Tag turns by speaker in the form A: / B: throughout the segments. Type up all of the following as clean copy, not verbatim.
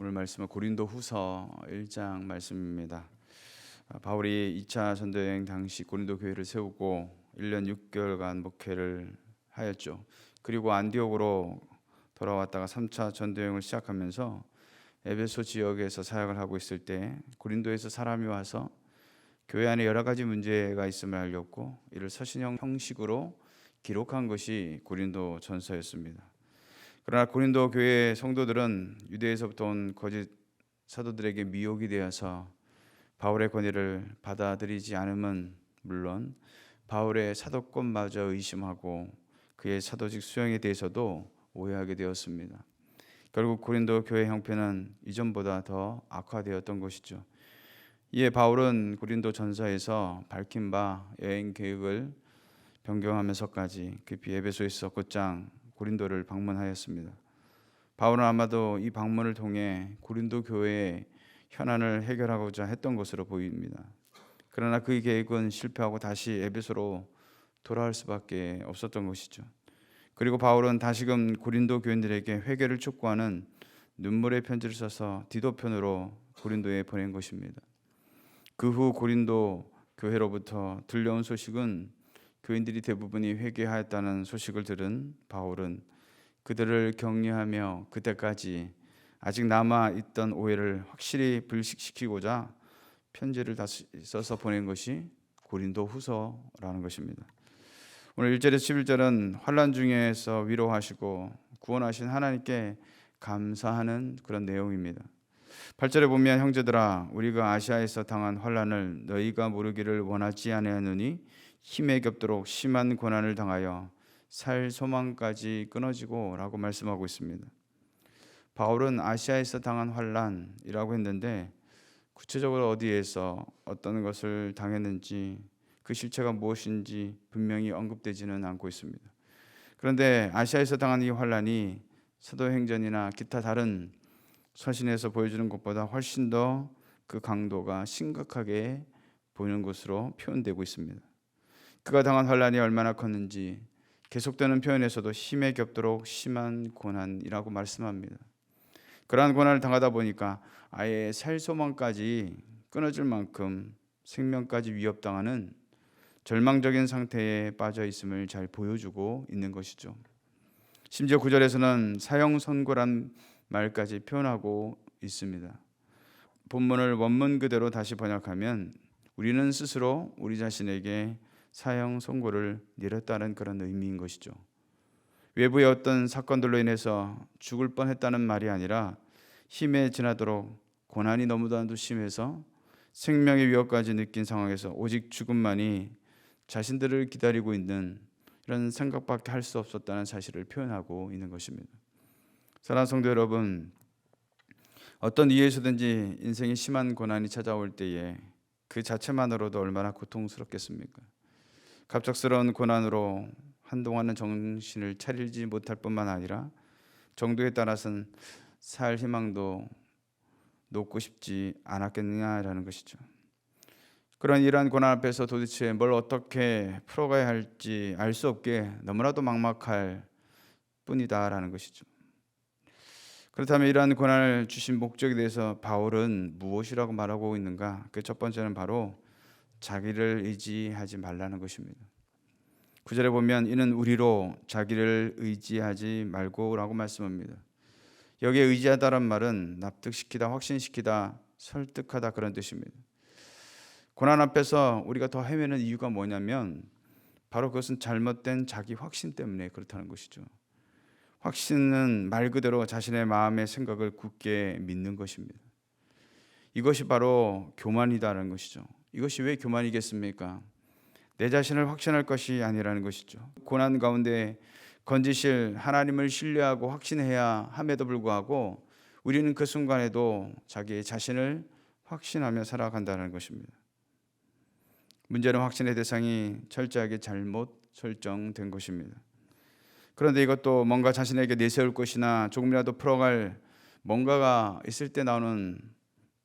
A: 오늘 말씀은 고린도후서 1장 말씀입니다. 바울이 2차 전도여행 당시 고린도 교회를 세우고 1년 6개월간 목회를 하였죠. 그리고 안디옥으로 돌아왔다가 3차 전도여행을 시작하면서 에베소 지역에서 사역을 하고 있을 때 고린도에서 사람이 와서 교회 안에 여러 가지 문제가 있음을 알렸고 이를 서신형 형식으로 기록한 것이 고린도 전서였습니다. 그러나 고린도 교회 성도들은 유대에서부터 온 거짓 사도들에게 미혹이 되어서 바울의 권위를 받아들이지 않음은 물론 바울의 사도권마저 의심하고 그의 사도직 수행에 대해서도 오해하게 되었습니다. 결국 고린도 교회 형편은 이전보다 더 악화되었던 것이죠. 이에 바울은 고린도 전서에서 밝힌 바 여행 계획을 변경하면서까지 급히 에베소에서 곧장 고린도를 방문하였습니다. 바울은 아마도 이 방문을 통해 고린도 교회의 현안을 해결하고자 했던 것으로 보입니다. 그러나 그 계획은 실패하고 다시 에베소로 돌아올 수밖에 없었던 것이죠. 그리고 바울은 다시금 고린도 교인들에게 회개를 촉구하는 눈물의 편지를 써서 디도편으로 고린도에 보낸 것입니다. 그 후 고린도 교회로부터 들려온 소식은 교인들이 대부분이 회개하였다는 소식을 들은 바울은 그들을 격려하며 그때까지 아직 남아있던 오해를 확실히 불식시키고자 편지를 다시 써서 보낸 것이 고린도 후서라는 것입니다. 오늘 1절에서 11절은 환난 중에서 위로하시고 구원하신 하나님께 감사하는 그런 내용입니다. 8절에 보면 형제들아 우리가 아시아에서 당한 환난을 너희가 모르기를 원하지 아니하노니 힘에 겹도록 심한 고난을 당하여 살 소망까지 끊어지고 라고 말씀하고 있습니다. 바울은 아시아에서 당한 환난이라고 했는데 구체적으로 어디에서 어떤 것을 당했는지 그 실체가 무엇인지 분명히 언급되지는 않고 있습니다. 그런데 아시아에서 당한 이 환난이 사도행전이나 기타 다른 서신에서 보여주는 것보다 훨씬 더 그 강도가 심각하게 보이는 것으로 표현되고 있습니다. 그가 당한 환난이 얼마나 컸는지 계속되는 표현에서도 힘에 겹도록 심한 고난이라고 말씀합니다. 그러한 고난을 당하다 보니까 아예 살 소망까지 끊어질 만큼 생명까지 위협당하는 절망적인 상태에 빠져 있음을 잘 보여주고 있는 것이죠. 심지어 9절에서는 사형선고란 말까지 표현하고 있습니다. 본문을 원문 그대로 다시 번역하면 우리는 스스로 우리 자신에게 사형 선고를 내렸다는 그런 의미인 것이죠. 외부의 어떤 사건들로 인해서 죽을 뻔했다는 말이 아니라 힘에 지나도록 고난이 너무나도 심해서 생명의 위협까지 느낀 상황에서 오직 죽음만이 자신들을 기다리고 있는 이런 생각밖에 할 수 없었다는 사실을 표현하고 있는 것입니다. 사랑하는 성도 여러분, 어떤 이유에서든지 인생에 심한 고난이 찾아올 때에 그 자체만으로도 얼마나 고통스럽겠습니까? 갑작스러운 고난으로 한동안은 정신을 차리지 못할 뿐만 아니라 정도에 따라서는 살 희망도 놓고 싶지 않았겠느냐라는 것이죠. 그런 이러한 고난 앞에서 도대체 뭘 어떻게 풀어가야 할지 알 수 없게 너무나도 막막할 뿐이다라는 것이죠. 그렇다면 이러한 고난을 주신 목적에 대해서 바울은 무엇이라고 말하고 있는가? 그 첫 번째는 바로 자기를 의지하지 말라는 것입니다. 9절에 보면 이는 우리로 자기를 의지하지 말고라고 말씀합니다. 여기에 의지하다란 말은 납득시키다, 확신시키다, 설득하다 그런 뜻입니다. 고난 앞에서 우리가 더 헤매는 이유가 뭐냐면 바로 그것은 잘못된 자기 확신 때문에 그렇다는 것이죠. 확신은 말 그대로 자신의 마음의 생각을 굳게 믿는 것입니다. 이것이 바로 교만이다라는 것이죠. 이것이 왜 교만이겠습니까? 내 자신을 확신할 것이 아니라는 것이죠. 고난 가운데 건지실 하나님을 신뢰하고 확신해야 함에도 불구하고 우리는 그 순간에도 자기의 자신을 확신하며 살아간다는 것입니다. 문제는 확신의 대상이 철저하게 잘못 설정된 것입니다. 그런데 이것도 뭔가 자신에게 내세울 것이나 조금이라도 풀어갈 뭔가가 있을 때 나오는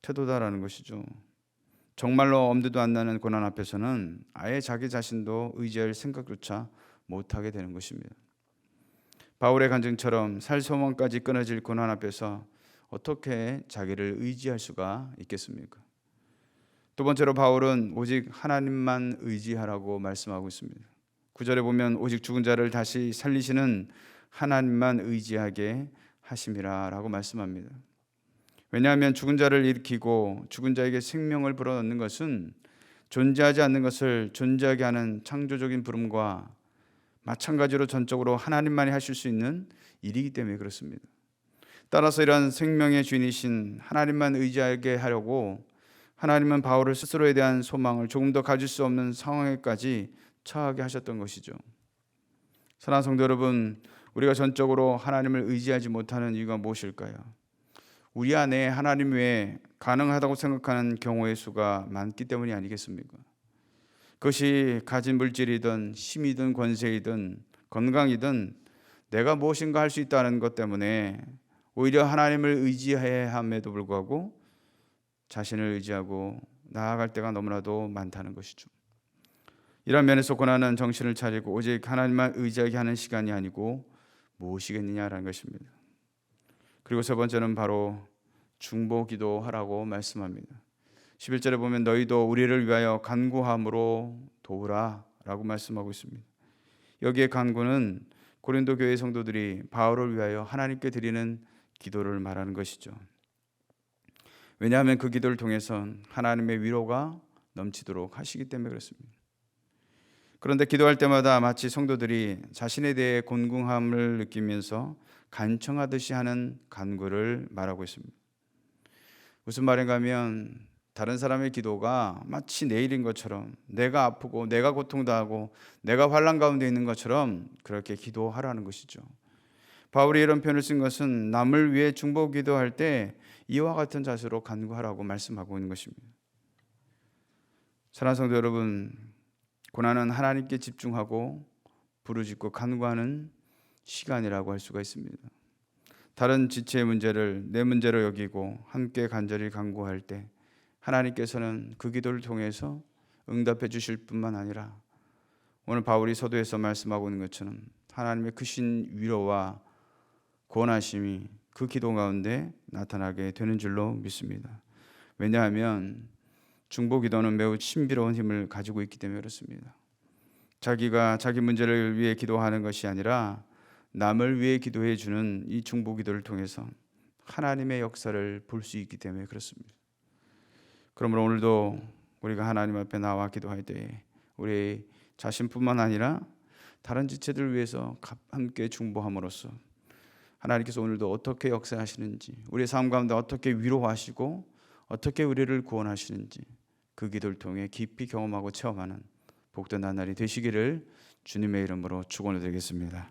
A: 태도다라는 것이죠. 정말로 엄두도 안 나는 고난 앞에서는 아예 자기 자신도 의지할 생각조차 못하게 되는 것입니다. 바울의 간증처럼 살 소망까지 끊어질 고난 앞에서 어떻게 자기를 의지할 수가 있겠습니까? 두 번째로 바울은 오직 하나님만 의지하라고 말씀하고 있습니다. 9절에 보면 오직 죽은 자를 다시 살리시는 하나님만 의지하게 하심이라 라고 말씀합니다. 왜냐하면 죽은 자를 일으키고 죽은 자에게 생명을 불어넣는 것은 존재하지 않는 것을 존재하게 하는 창조적인 부름과 마찬가지로 전적으로 하나님만이 하실 수 있는 일이기 때문에 그렇습니다. 따라서 이러한 생명의 주인이신 하나님만 의지하게 하려고 하나님은 바울을 스스로에 대한 소망을 조금 더 가질 수 없는 상황에까지 처하게 하셨던 것이죠. 사랑하는 성도 여러분, 우리가 전적으로 하나님을 의지하지 못하는 이유가 무엇일까요? 우리 안에 하나님 외에 가능하다고 생각하는 경우의 수가 많기 때문이 아니겠습니까? 그것이 가진 물질이든 힘이든 권세이든 건강이든 내가 무엇인가 할 수 있다는 것 때문에 오히려 하나님을 의지해야 함에도 불구하고 자신을 의지하고 나아갈 때가 너무나도 많다는 것이죠. 이런 면에서 고난은 정신을 차리고 오직 하나님만 의지하게 하는 시간이 아니고 무엇이겠느냐라는 것입니다. 그리고 세 번째는 바로 중보기도 하라고 말씀합니다. 11절에 보면 너희도 우리를 위하여 간구함으로 도우라 라고 말씀하고 있습니다. 여기에 간구는 고린도 교회 성도들이 바울을 위하여 하나님께 드리는 기도를 말하는 것이죠. 왜냐하면 그 기도를 통해서 하나님의 위로가 넘치도록 하시기 때문에 그렇습니다. 그런데 기도할 때마다 마치 성도들이 자신에 대해 곤궁함을 느끼면서 간청하듯이 하는 간구를 말하고 있습니다. 무슨 말인가 하면 다른 사람의 기도가 마치 내 일인 것처럼, 내가 아프고 내가 고통당하고 내가 환난 가운데 있는 것처럼 그렇게 기도하라는 것이죠. 바울이 이런 표현을 쓴 것은 남을 위해 중보 기도할 때 이와 같은 자세로 간구하라고 말씀하고 있는 것입니다. 사랑하는 성도 여러분, 고난은 하나님께 집중하고 부르짖고 간구하는 시간이라고 할 수가 있습니다. 다른 지체의 문제를 내 문제로 여기고 함께 간절히 간구할 때 하나님께서는 그 기도를 통해서 응답해 주실 뿐만 아니라 오늘 바울이 서두에서 말씀하고 있는 것처럼 하나님의 크신 위로와 권하심이 그 기도 가운데 나타나게 되는 줄로 믿습니다. 왜냐하면 중보 기도는 매우 신비로운 힘을 가지고 있기 때문에 그렇습니다. 자기가 자기 문제를 위해 기도하는 것이 아니라 남을 위해 기도해 주는 이 중보 기도를 통해서 하나님의 역사를 볼 수 있기 때문에 그렇습니다. 그러므로 오늘도 우리가 하나님 앞에 나와 기도할 때 우리 자신뿐만 아니라 다른 지체들을 위해서 함께 중보함으로써 하나님께서 오늘도 어떻게 역사하시는지, 우리의 삶 가운데 어떻게 위로하시고 어떻게 우리를 구원하시는지 그 기도를 통해 깊이 경험하고 체험하는 복된 나날이 되시기를 주님의 이름으로 축원을 드리겠습니다.